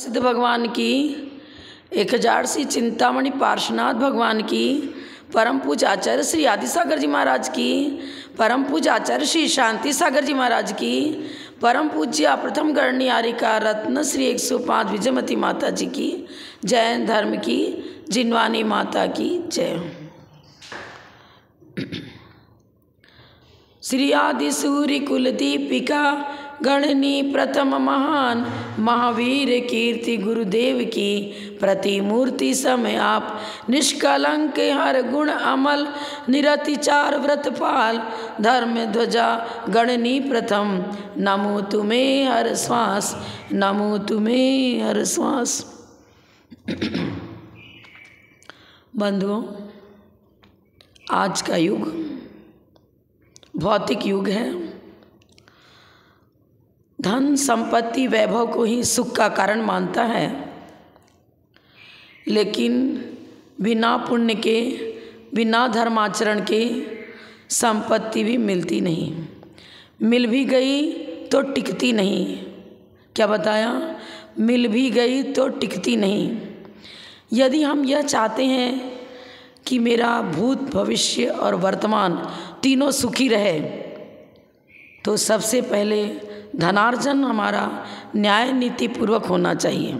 सिद्ध भगवान की, 1000 सी चिंतामणि पार्श्वनाथ भगवान की, परम पूज्य आचार्य श्री आदिसागर जी महाराज की, परम पूज्य आचार्य श्री शांति सागर जी महाराज की, परम पूज्य प्रथम गणनियारिका रत्न श्री 105 विजयमती माता जी की, जैन धर्म की जिनवानी माता की जय। श्री आदि सूर्य कुल दीपिका गणनी प्रथम महान महावीर कीर्ति गुरुदेव की प्रतिमूर्ति समय आप, निष्कलंक हर गुण अमल निरतिचार व्रतपाल, धर्म ध्वजा गणनी प्रथम, नमो तुम्हें हर श्वास, नमो तुम्हें हर श्वास। बंधुओं, आज का युग भौतिक युग है। धन संपत्ति वैभव को ही सुख का कारण मानता है, लेकिन बिना पुण्य के, बिना धर्माचरण के संपत्ति भी मिलती नहीं, मिल भी गई तो टिकती नहीं। क्या बताया? मिल भी गई तो टिकती नहीं। यदि हम यह चाहते हैं कि मेरा भूत भविष्य और वर्तमान तीनों सुखी रहे, तो सबसे पहले धनार्जन हमारा न्याय नीति पूर्वक होना चाहिए।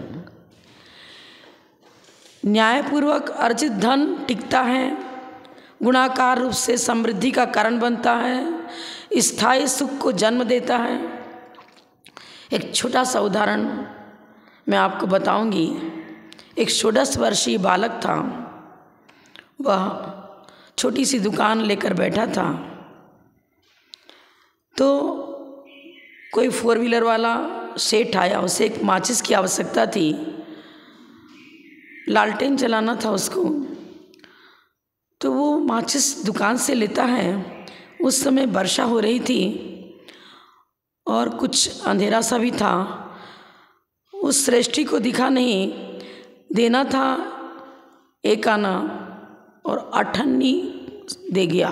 न्यायपूर्वक अर्जित धन टिकता है, गुणाकार रूप से समृद्धि का कारण बनता है, स्थायी सुख को जन्म देता है। एक छोटा सा उदाहरण मैं आपको बताऊंगी। एक 16 वर्षीय बालक था, वह छोटी सी दुकान लेकर बैठा था, तो कोई 4 व्हीलर वाला सेठ आया। उसे एक माचिस की आवश्यकता थी, लालटेन जलाना था उसको। तो वो माचिस दुकान से लेता है। उस समय वर्षा हो रही थी और कुछ अंधेरा सा भी था। उस श्रेष्ठी को दिखा नहीं, देना था 1 आना और 8 अन्नी दे गया।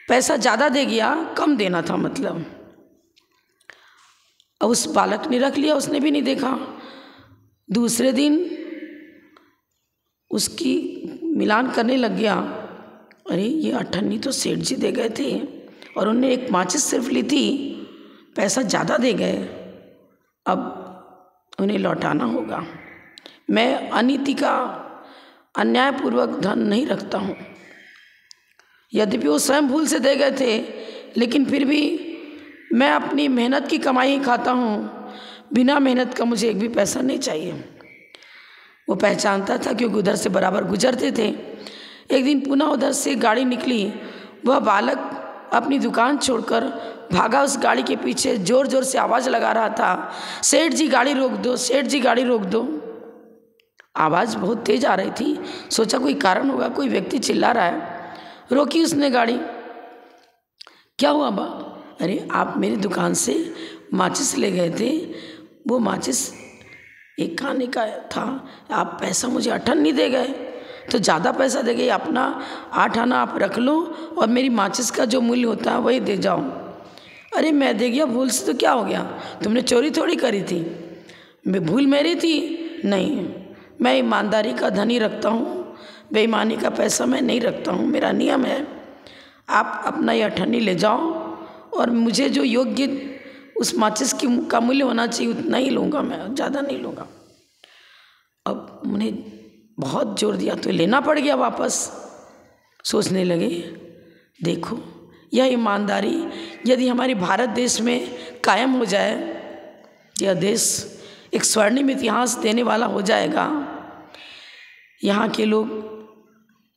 पैसा ज़्यादा दे गया, कम देना था मतलब। अब उस बालक ने रख लिया, उसने भी नहीं देखा। दूसरे दिन उसकी मिलान करने लग गया। अरे ये 8 अन्नी तो सेठ जी दे गए थे और उन्होंने एक माचिस सिर्फ ली थी, पैसा ज़्यादा दे गए, अब उन्हें लौटाना होगा। मैं अनीति का, अन्यायपूर्वक धन नहीं रखता हूँ। यद्यपि वो स्वयं भूल से दे गए थे, लेकिन फिर भी मैं अपनी मेहनत की कमाई ही खाता हूँ। बिना मेहनत का मुझे एक भी पैसा नहीं चाहिए। वो पहचानता था क्योंकि उधर से बराबर गुजरते थे। एक दिन पुनः उधर से गाड़ी निकली। वह बालक अपनी दुकान छोड़कर भागा उस गाड़ी के पीछे, ज़ोर ज़ोर से आवाज़ लगा रहा था, सेठ जी गाड़ी रोक दो, सेठ जी गाड़ी रोक दो। आवाज़ बहुत तेज आ रही थी। सोचा कोई कारण होगा, कोई व्यक्ति चिल्ला रहा है। रोकी उसने गाड़ी। क्या हुआ बा? अरे आप मेरी दुकान से माचिस ले गए थे, वो माचिस 1 आने का था, आप पैसा मुझे 8 अन्नी दे गए, तो ज़्यादा पैसा दे गए। अपना 8 आना आप रख लो और मेरी माचिस का जो मूल्य होता है वही दे जाओ। अरे मैं दे गया भूल से, तो क्या हो गया? तुमने चोरी थोड़ी करी थी, भूल मेरी थी। नहीं, मैं ईमानदारी का धन ही रखता हूँ, बेईमानी का पैसा मैं नहीं रखता हूँ। मेरा नियम है, आप अपना ये 8 अन्नी ले जाओ और मुझे जो योग्य उस माचिस का मूल्य होना चाहिए उतना ही लूँगा, मैं ज़्यादा नहीं लूँगा। अब उन्हें बहुत जोर दिया तो लेना पड़ गया वापस। सोचने लगे, देखो यह ईमानदारी यदि हमारे भारत देश में कायम हो जाए, यह देश एक स्वर्णिम इतिहास देने वाला हो जाएगा। यहाँ के लोग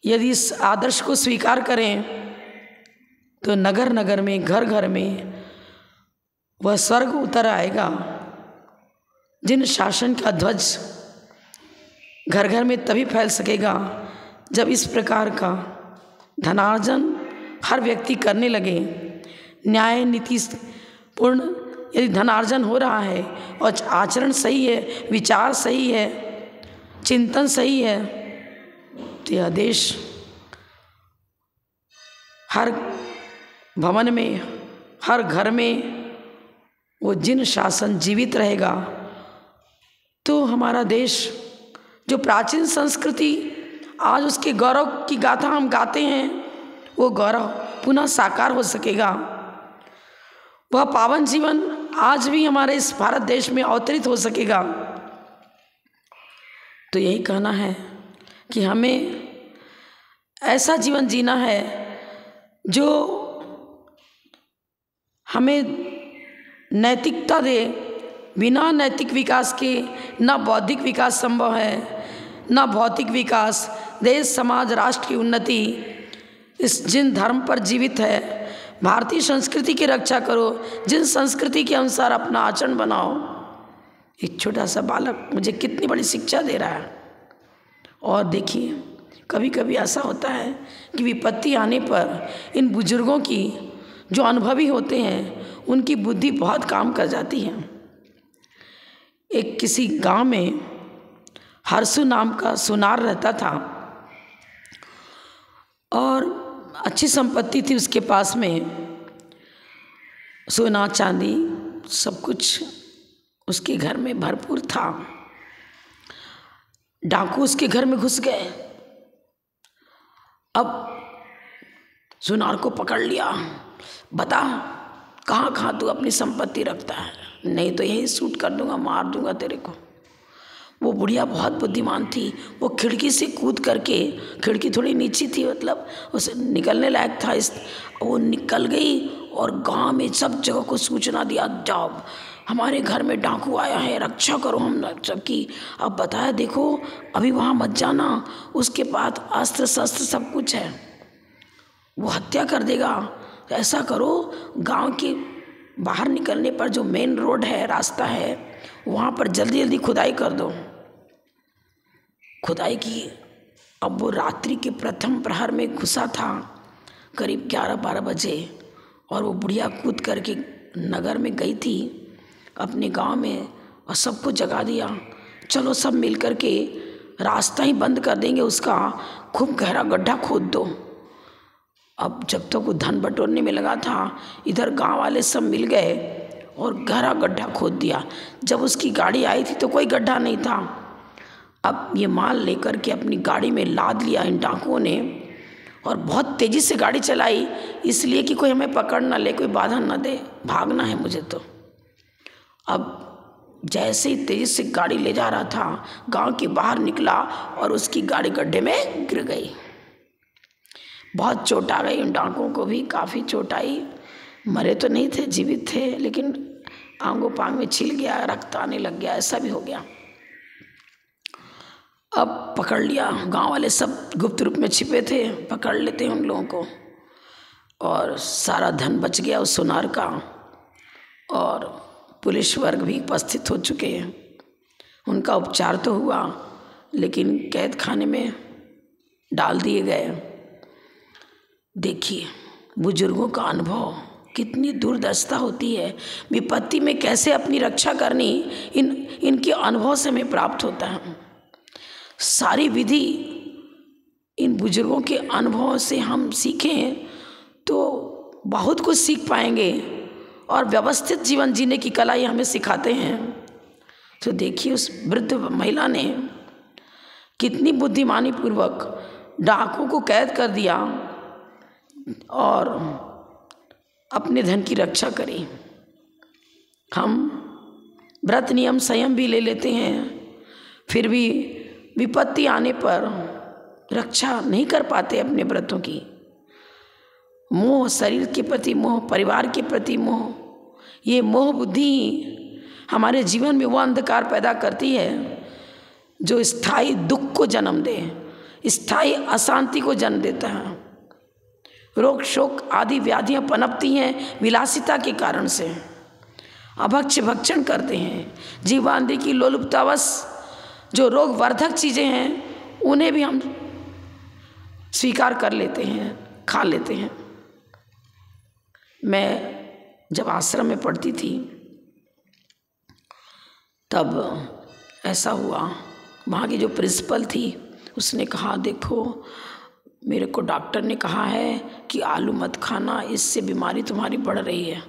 यदि इस आदर्श को स्वीकार करें तो नगर नगर में, घर घर में वह स्वर्ग उतर आएगा। जिन शासन का ध्वज घर घर में तभी फैल सकेगा जब इस प्रकार का धनार्जन हर व्यक्ति करने लगे। न्याय नीति पूर्ण यदि धनार्जन हो रहा है और आचरण सही है, विचार सही है, चिंतन सही है, तो यह देश हर भवन में, हर घर में वो जिन शासन जीवित रहेगा तो हमारा देश जो प्राचीन संस्कृति आज उसके गौरव की गाथा हम गाते हैं, वो गौरव पुनः साकार हो सकेगा। वह पावन जीवन आज भी हमारे इस भारत देश में अवतरित हो सकेगा। तो यही कहना है कि हमें ऐसा जीवन जीना है जो हमें नैतिकता दे। बिना नैतिक विकास के न बौद्धिक विकास संभव है, न भौतिक विकास। देश समाज राष्ट्र की उन्नति इस जिन धर्म पर जीवित है। भारतीय संस्कृति की रक्षा करो, जिन संस्कृति के अनुसार अपना आचरण बनाओ। एक छोटा सा बालक मुझे कितनी बड़ी शिक्षा दे रहा है। और देखिए, कभी कभी ऐसा होता है कि विपत्ति आने पर इन बुजुर्गों की जो अनुभवी होते हैं उनकी बुद्धि बहुत काम कर जाती है। एक किसी गांव में हरसू नाम का सुनार रहता था और अच्छी संपत्ति थी उसके पास में, सोना चांदी सब कुछ उसके घर में भरपूर था। डाकू उसके घर में घुस गए। अब सुनार को पकड़ लिया, बता कहाँ कहाँ तू अपनी संपत्ति रखता है, नहीं तो यही शूट कर दूंगा, मार दूंगा तेरे को। वो बुढ़िया बहुत बुद्धिमान थी। वो खिड़की से कूद करके, खिड़की थोड़ी नीची थी, मतलब उसे निकलने लायक था, वो निकल गई और गांव में सब जगह को सूचना दिया, जाओ हमारे घर में डाकू आया है, रक्षा करो हम सबकी। अब बताया, देखो अभी वहाँ मत जाना, उसके पास अस्त्र शस्त्र सब कुछ है, वो हत्या कर देगा। ऐसा करो, गांव के बाहर निकलने पर जो मेन रोड है, रास्ता है, वहाँ पर जल्दी जल्दी खुदाई कर दो। खुदाई की। अब वो रात्रि के प्रथम प्रहर में घुसा था, करीब 11-12 बजे, और वो बुढ़िया कूद करके नगर में गई थी अपने गांव में और सबको जगा दिया, चलो सब मिल कर के रास्ता ही बंद कर देंगे उसका, खूब गहरा गड्ढा खोद दो। अब जब तक वो धन बटोरने में लगा था, इधर गांव वाले सब मिल गए और गहरा गड्ढा खोद दिया। जब उसकी गाड़ी आई थी तो कोई गड्ढा नहीं था। अब ये माल लेकर के अपनी गाड़ी में लाद लिया इन डाकुओं ने और बहुत तेज़ी से गाड़ी चलाई, इसलिए कि कोई हमें पकड़ ना ले, कोई बाधा ना दे, भागना है मुझे तो। अब जैसे ही तेज़ी से गाड़ी ले जा रहा था, गांव के बाहर निकला और उसकी गाड़ी गड्ढे में गिर गई। बहुत चोट आ गई, उन डाकुओं को भी काफ़ी चोट आई। मरे तो नहीं थे, जीवित थे, लेकिन आंगों पांग में छिल गया, रक्त आने लग गया, ऐसा भी हो गया। अब पकड़ लिया, गांव वाले सब गुप्त रूप में छिपे थे, पकड़ लेते हैं उन लोगों को, और सारा धन बच गया उस सुनार का, और पुलिस वर्ग भी उपस्थित हो चुके हैं। उनका उपचार तो हुआ, लेकिन कैद खाने में डाल दिए गए। देखिए बुजुर्गों का अनुभव, कितनी दूरदर्शिता होती है, विपत्ति में कैसे अपनी रक्षा करनी, इनके अनुभव से हमें प्राप्त होता है। सारी विधि इन बुजुर्गों के अनुभव से हम सीखें तो बहुत कुछ सीख पाएंगे, और व्यवस्थित जीवन जीने की कला ये हमें सिखाते हैं। तो देखिए उस वृद्ध महिला ने कितनी बुद्धिमानी पूर्वक डाकुओं को कैद कर दिया और अपने धन की रक्षा करी। हम व्रत नियम संयम भी ले लेते हैं, फिर भी विपत्ति आने पर रक्षा नहीं कर पाते अपने व्रतों की। मोह, शरीर के प्रति मोह, परिवार के प्रति मोह, ये मोह बुद्धि हमारे जीवन में वो अंधकार पैदा करती है जो स्थायी दुख को जन्म दे, स्थायी अशांति को जन्म देता है। रोग शोक आदि व्याधियाँ पनपती हैं विलासिता के कारण से। अभक्ष्य भक्षण करते हैं, जीवांधी की लोलुपतावश जो रोग वर्धक चीज़ें हैं उन्हें भी हम स्वीकार कर लेते हैं, खा लेते हैं। मैं जब आश्रम में पढ़ती थी तब ऐसा हुआ, वहाँ की जो प्रिंसिपल थी उसने कहा, देखो मेरे को डॉक्टर ने कहा है कि आलू मत खाना, इससे बीमारी तुम्हारी बढ़ रही है।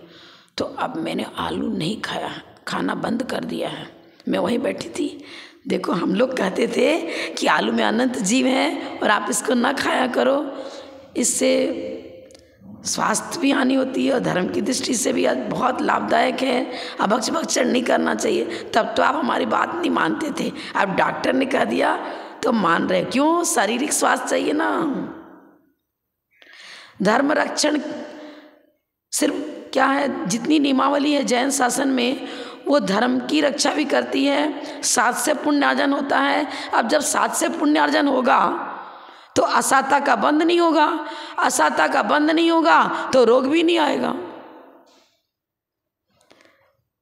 तो अब मैंने आलू नहीं खाया, खाना बंद कर दिया है। मैं वहीं बैठी थी। देखो, हम लोग कहते थे कि आलू में अनंत जीव हैं और आप इसको ना खाया करो, इससे स्वास्थ्य भी हानि होती है और धर्म की दृष्टि से भी बहुत लाभदायक है, अभक्ष भक्षण नहीं करना चाहिए। तब तो आप हमारी बात नहीं मानते थे, अब डॉक्टर ने कह दिया तो मान रहे। क्यों? शारीरिक स्वास्थ्य चाहिए ना। धर्म रक्षण सिर्फ क्या है, जितनी नियमावली है जैन शासन में, वो धर्म की रक्षा भी करती है, साथ से पुण्यार्जन होता है। अब जब साथ से पुण्यार्जन होगा तो असाता का बंध नहीं होगा, असाता का बंध नहीं होगा तो रोग भी नहीं आएगा।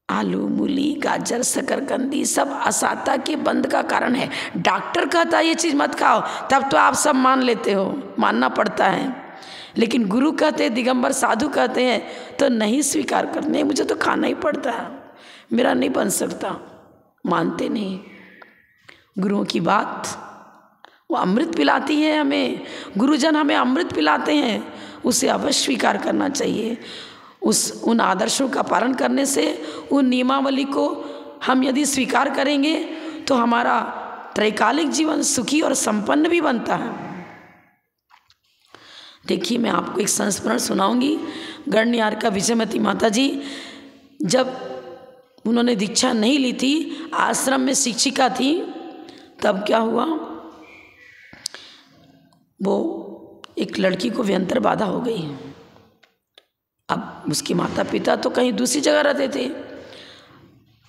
आलू, मूली, गाजर, शकरकंदी सब असाता के बंध का कारण है। डॉक्टर कहता है ये चीज़ मत खाओ, तब तो आप सब मान लेते हो, मानना पड़ता है। लेकिन गुरु कहते हैं, दिगंबर साधु कहते हैं तो नहीं स्वीकार करने, मुझे तो खाना ही पड़ता है, मेरा नहीं बन सकता, मानते नहीं। गुरुओं की बात, वो अमृत पिलाती है हमें, गुरुजन हमें अमृत पिलाते हैं, उसे अवश्य स्वीकार करना चाहिए। उन आदर्शों का पालन करने से, उन नियमावली को हम यदि स्वीकार करेंगे तो हमारा त्रैकालिक जीवन सुखी और संपन्न भी बनता है। देखिए, मैं आपको एक संस्मरण सुनाऊंगी। गणनियार का विजयमती माता जी, जब उन्होंने दीक्षा नहीं ली थी, आश्रम में शिक्षिका थी, तब क्या हुआ, वो एक लड़की को व्यंतर बाधा हो गई। अब उसके माता पिता तो कहीं दूसरी जगह रहते थे,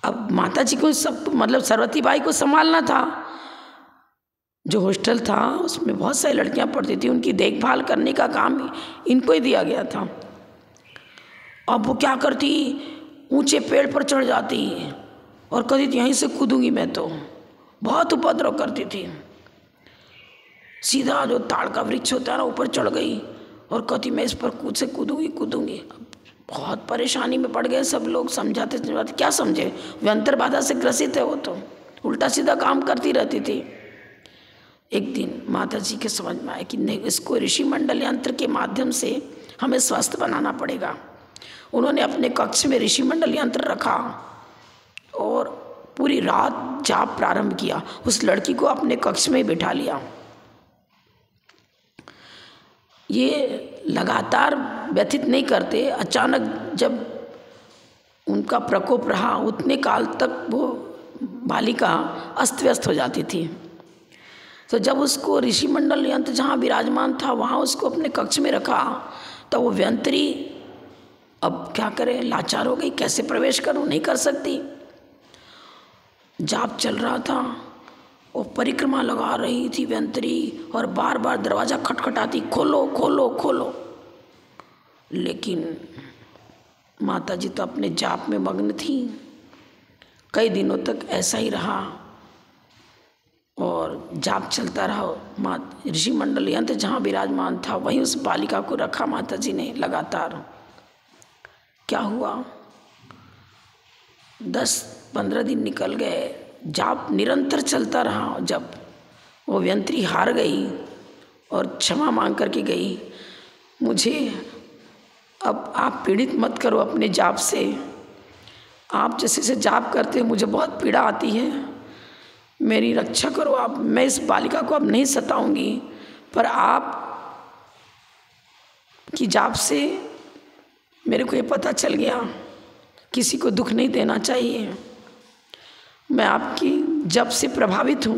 अब माता जी को सब मतलब सरस्वती बाई को संभालना था। जो हॉस्टल था उसमें बहुत सारी लड़कियां पढ़ती थी, उनकी देखभाल करने का काम इनको ही दिया गया था। अब वो क्या करती, ऊंचे पेड़ पर चढ़ जाती और कहती थी यहीं से कूदूंगी मैं, तो बहुत उपद्रव करती थी। सीधा जो ताड़ का वृक्ष होता है ना, ऊपर चढ़ गई और कहती मैं इस पर कूदूंगी। बहुत परेशानी में पड़ गए सब लोग, समझाते क्या समझे, व्यंतर बाधा से ग्रसित है, वो तो उल्टा सीधा काम करती रहती थी। एक दिन माता जी के समझ में आया कि नहीं, इसको ऋषि मंडल यंत्र के माध्यम से हमें स्वस्थ बनाना पड़ेगा। उन्होंने अपने कक्ष में ऋषि मंडल यंत्र रखा और पूरी रात जाप प्रारंभ किया। उस लड़की को अपने कक्ष में बिठा लिया। ये लगातार व्यथित नहीं करते, अचानक जब उनका प्रकोप रहा उतने काल तक वो बालिका अस्त व्यस्त हो जाती थी। तो जब उसको ऋषि मंडल यंत्र जहाँ विराजमान था वहाँ उसको अपने कक्ष में रखा, तो वो व्यंतरी अब क्या करे, लाचार हो गई, कैसे प्रवेश करूँ, नहीं कर सकती। जाप चल रहा था, वो परिक्रमा लगा रही थी व्यंतरी और बार बार दरवाज़ा खटखटाती, खोलो खोलो खोलो। लेकिन माता जी तो अपने जाप में मग्न थी। कई दिनों तक ऐसा ही रहा और जाप चलता रहा। ऋषि मंडल यंत्र जहाँ विराजमान था वहीं उस बालिका को रखा माता जी ने लगातार। क्या हुआ, 10-15 दिन निकल गए, जाप निरंतर चलता रहा। जब वो व्यंतरी हार गई और क्षमा मांग करके गई, मुझे अब आप पीड़ित मत करो अपने जाप से, आप जैसे से जाप करते हो मुझे बहुत पीड़ा आती है, मेरी रक्षा करो आप, मैं इस बालिका को अब नहीं सताऊंगी, पर आप की जाप से मेरे को ये पता चल गया किसी को दुख नहीं देना चाहिए। मैं आपकी जप से प्रभावित हूँ,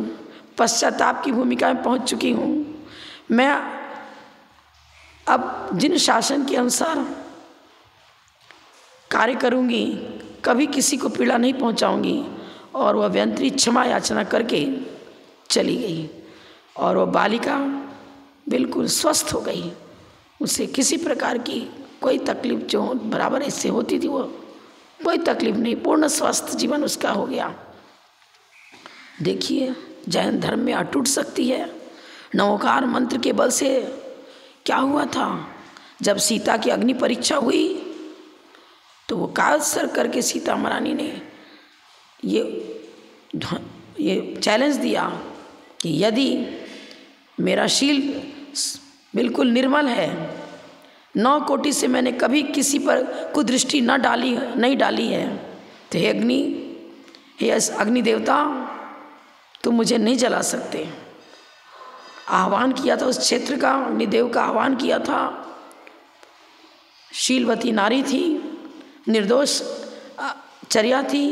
पश्चाताप की भूमिका में पहुँच चुकी हूँ। मैं अब जिन शासन के अनुसार कार्य करूँगी, कभी किसी को पीड़ा नहीं पहुँचाऊँगी। और वह व्यंतरी क्षमा याचना करके चली गई और वह बालिका बिल्कुल स्वस्थ हो गई। उसे किसी प्रकार की कोई तकलीफ जो बराबर इससे होती थी वो कोई तकलीफ नहीं, पूर्ण स्वस्थ जीवन उसका हो गया। देखिए, जैन धर्म में अटूट शक्ति है। नवोकार मंत्र के बल से क्या हुआ था, जब सीता की अग्नि परीक्षा हुई तो वो काल सर करके सीता महारानी ने ये चैलेंज दिया कि यदि मेरा शील बिल्कुल निर्मल है, 9 कोटि से मैंने कभी किसी पर कुदृष्टि नहीं डाली है, तो हे अग्नि, हे अग्नि देवता, तुम मुझे नहीं जला सकते। आह्वान किया था उस क्षेत्र का, अग्निदेव का आह्वान किया था। शीलवती नारी थी, निर्दोष चर्या थी,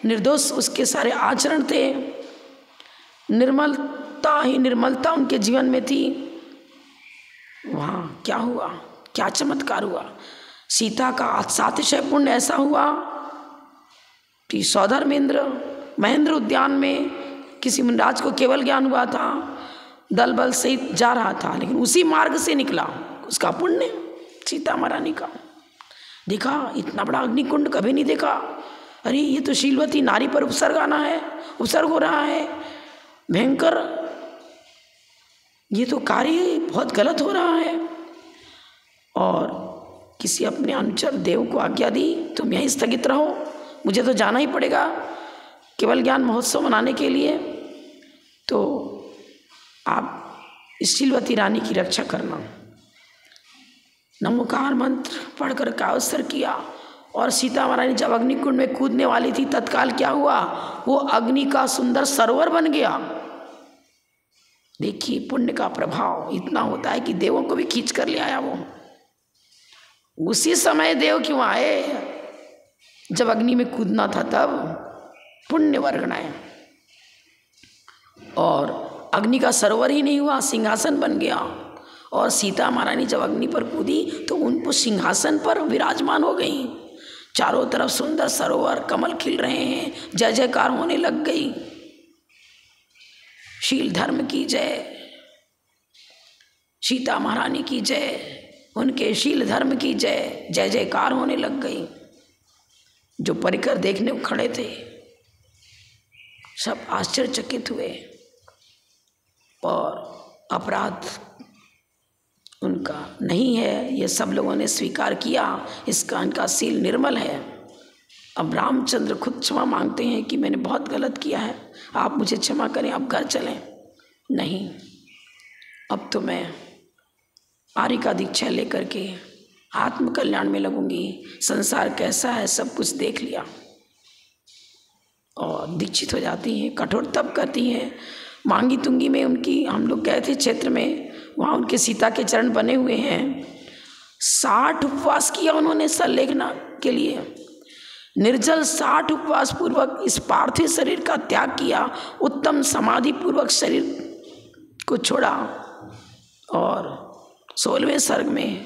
निर्दोष उसके सारे आचरण थे, निर्मलता ही निर्मलता उनके जीवन में थी। वहाँ क्या हुआ, क्या चमत्कार हुआ। सीता का अतिशय पुण्य ऐसा हुआ कि सौधर्मेंद्र महेंद्र उद्यान में किसी मुनिराज को केवल ज्ञान हुआ था, दल बल सहित जा रहा था, लेकिन उसी मार्ग से निकला। उसका पुण्य सीता महारानी का। देखा, इतना बड़ा अग्निकुंड कभी नहीं देखा। अरे ये तो शीलवती नारी पर उपसर्ग हो रहा है, भयंकर, ये तो कार्य बहुत गलत हो रहा है। और किसी अपने अनुचर देव को आज्ञा दी, तुम यहीं स्थगित रहो, मुझे तो जाना ही पड़ेगा केवल ज्ञान महोत्सव मनाने के लिए, तो आप इस शीलवती रानी की रक्षा करना। नमोकार मंत्र पढ़कर का अवसर किया। और सीता महारानी जब अग्निकुंड में कूदने वाली थी, तत्काल क्या हुआ, वो अग्नि का सुंदर सरोवर बन गया। देखिए, पुण्य का प्रभाव इतना होता है कि देवों को भी खींच कर ले आया वो। उसी समय देव क्यों आए जब अग्नि में कूदना था, तब पुण्य वर्गणाएं। और अग्नि का सरोवर ही नहीं हुआ, सिंहासन बन गया। और सीता महारानी जब अग्नि पर कूदी तो उनको सिंहासन पर विराजमान हो गई। चारों तरफ सुंदर सरोवर, कमल खिल रहे हैं, जय जयकार होने लग गई। शील धर्म की जय, सीता महारानी की जय, उनके शील धर्म की जय, जय जयकार होने लग गई। जो परिकर देखने को खड़े थे सब आश्चर्यचकित हुए। और अपराध उनका नहीं है, ये सब लोगों ने स्वीकार किया, इसका इनका शील निर्मल है। अब रामचंद्र खुद क्षमा मांगते हैं कि मैंने बहुत गलत किया है, आप मुझे क्षमा करें, अब घर चलें। नहीं, अब तो मैं आर्य का दीक्षा लेकर के आत्मकल्याण में लगूंगी। संसार कैसा है सब कुछ देख लिया। और दीक्षित हो जाती हैं, कठोर तप करती हैं। मांगी तुंगी में उनकी, हम लोग गए थे क्षेत्र में, वहाँ उनके सीता के चरण बने हुए हैं। 60 उपवास किया उन्होंने सल्लेखना के लिए। निर्जल 60 उपवास पूर्वक इस पार्थिव शरीर का त्याग किया, उत्तम समाधि पूर्वक शरीर को छोड़ा। और 16वें सर्ग में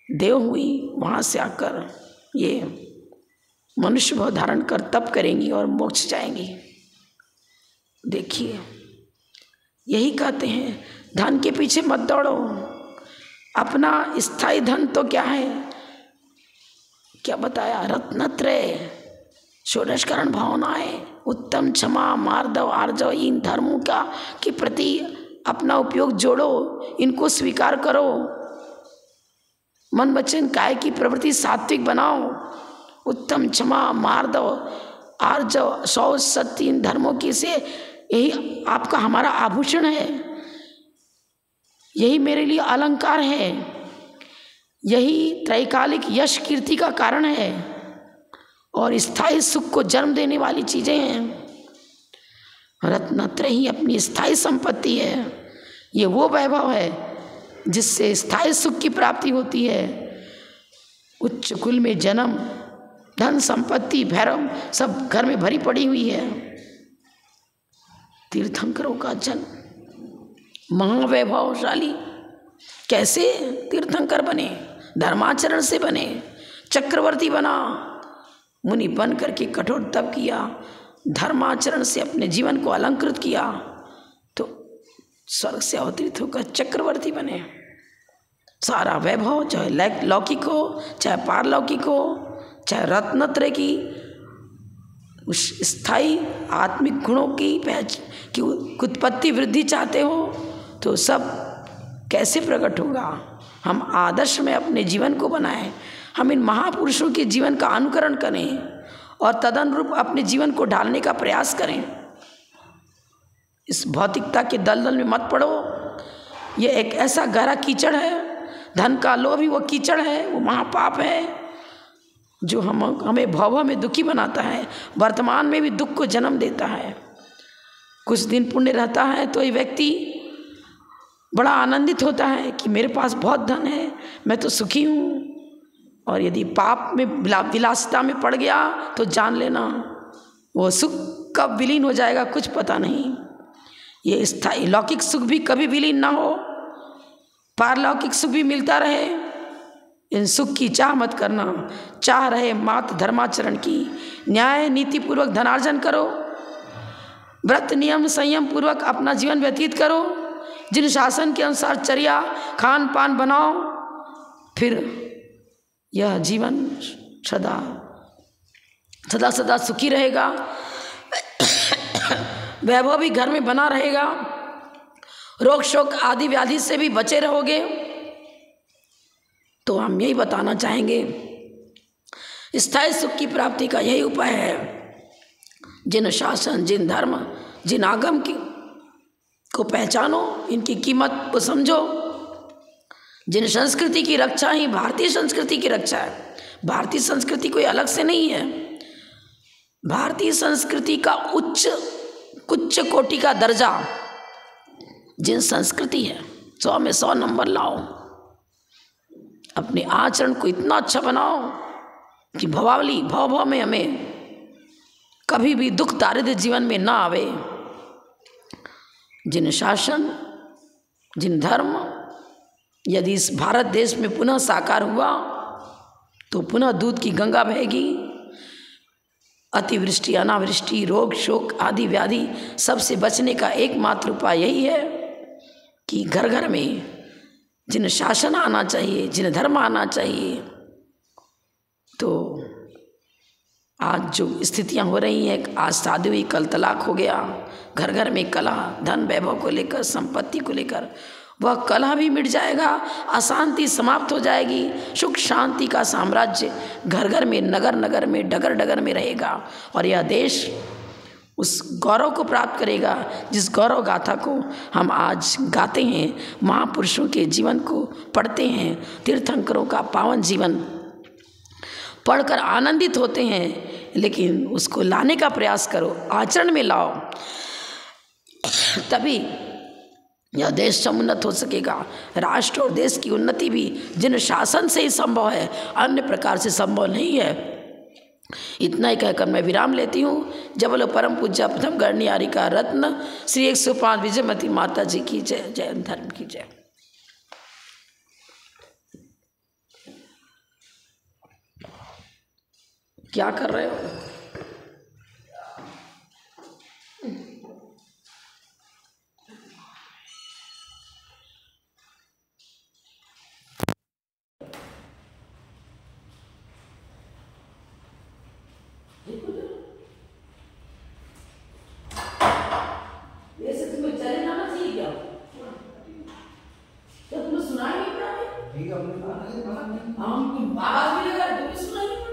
देव हुई, वहाँ से आकर ये मनुष्य भाव धारण कर तप करेंगी और मोक्ष जाएंगी। देखिए, यही कहते हैं, धन के पीछे मत दौड़ो। अपना स्थायी धन तो क्या है, क्या बताया, रत्नत्रय, षोडशकरण भावनाएं, उत्तम, क्षमा, मार्दव, आर्जव, इन धर्मों का के प्रति अपना उपयोग जोड़ो, इनको स्वीकार करो। मन वचन काया की प्रवृत्ति सात्विक बनाओ। उत्तम, क्षमा, मार्दव, आर्जव, शौच, सत्य, इन धर्मों की से यही आपका हमारा आभूषण है, यही मेरे लिए अलंकार है, यही त्रैकालिक यश कीर्ति का कारण है और स्थायी सुख को जन्म देने वाली चीजें हैं। रत्नत्रय ही अपनी स्थायी संपत्ति है। ये वो वैभव है जिससे स्थायी सुख की प्राप्ति होती है। उच्च कुल में जन्म, धन संपत्ति, भैरव सब घर में भरी पड़ी हुई है। तीर्थंकरों का जन्म महावैभवशाली, कैसे तीर्थंकर बने, धर्माचरण से बने, चक्रवर्ती बना, मुनि बन करके कठोर तप किया, धर्माचरण से अपने जीवन को अलंकृत किया, तो स्वर्ग से अवतरित होकर चक्रवर्ती बने। सारा वैभव, चाहे लौकिक हो, चाहे पारलौकिक हो, चाहे रत्नत्रय की उस स्थायी आत्मिक गुणों की उत्पत्ति वृद्धि चाहते हो तो सब कैसे प्रकट होगा। हम आदर्श में अपने जीवन को बनाएं, हम इन महापुरुषों के जीवन का अनुकरण करें और तदनुरूप अपने जीवन को ढालने का प्रयास करें। इस भौतिकता के दलदल में मत पड़ो। ये एक ऐसा गहरा कीचड़ है, धन का लोभ ही वो कीचड़ है, वो महापाप है। जो हमें भव में दुखी बनाता है, वर्तमान में भी दुख को जन्म देता है। कुछ दिन पुण्य रहता है तो ये व्यक्ति बड़ा आनंदित होता है कि मेरे पास बहुत धन है, मैं तो सुखी हूँ। और यदि पाप में विलासिता में पड़ गया तो जान लेना वो सुख कब विलीन हो जाएगा कुछ पता नहीं। ये स्थायी लौकिक सुख भी कभी विलीन ना हो, पारलौकिक सुख भी मिलता रहे। इन सुख की चाह मत करना, चाह रहे मात्र धर्माचरण की। न्याय नीति पूर्वक धनार्जन करो, व्रत नियम संयम पूर्वक अपना जीवन व्यतीत करो, जिन शासन के अनुसार चर्या खान पान बनाओ, फिर यह जीवन सदा सदा सदा सुखी रहेगा। वैभव भी घर में बना रहेगा, रोग शोक आदि व्याधि से भी बचे रहोगे। तो हम यही बताना चाहेंगे, स्थायी सुख की प्राप्ति का यही उपाय है। जिन शासन, जिन धर्म, जिन आगम को पहचानो, इनकी कीमत को समझो। जिन संस्कृति की रक्षा ही भारतीय संस्कृति की रक्षा है। भारतीय संस्कृति कोई अलग से नहीं है। भारतीय संस्कृति का उच्च कोटि का दर्जा जिन संस्कृति है, 100 में 100 नंबर लाओ। अपने आचरण को इतना अच्छा बनाओ कि भव में हमें कभी भी दुख दारिद्र्य जीवन में ना आवे। जिन शासन, जिन धर्म यदि इस भारत देश में पुनः साकार हुआ तो पुनः दूध की गंगा बहेगी। अतिवृष्टि, अनावृष्टि, रोग शोक आदि व्याधि सबसे बचने का एकमात्र उपाय यही है कि घर घर में जिन शासन आना चाहिए, जिन धर्म आना चाहिए। तो आज जो स्थितियां हो रही हैं, आज शादी हुई कल तलाक हो गया, घर घर में कलह, धन वैभव को लेकर, संपत्ति को लेकर, वह कलह भी मिट जाएगा, अशांति समाप्त हो जाएगी, सुख शांति का साम्राज्य घर घर में, नगर नगर में, डगर डगर में रहेगा। और यह देश उस गौरव को प्राप्त करेगा जिस गौरव गाथा को हम आज गाते हैं, महापुरुषों के जीवन को पढ़ते हैं, तीर्थंकरों का पावन जीवन पढ़कर आनंदित होते हैं। लेकिन उसको लाने का प्रयास करो, आचरण में लाओ, तभी यह देश समुन्नत हो सकेगा। राष्ट्र और देश की उन्नति भी जिन शासन से ही संभव है, अन्य प्रकार से संभव नहीं है। इतना ही कहकर मैं विराम लेती हूँ। जब बोलो परम पूज्य प्रथम गणनियारी का रत्न श्री 105 विजयमती माता जी की जय। जय धर्म की जय। क्या कर रहे हो? आवाज भी लगा, तुम भी सुनाई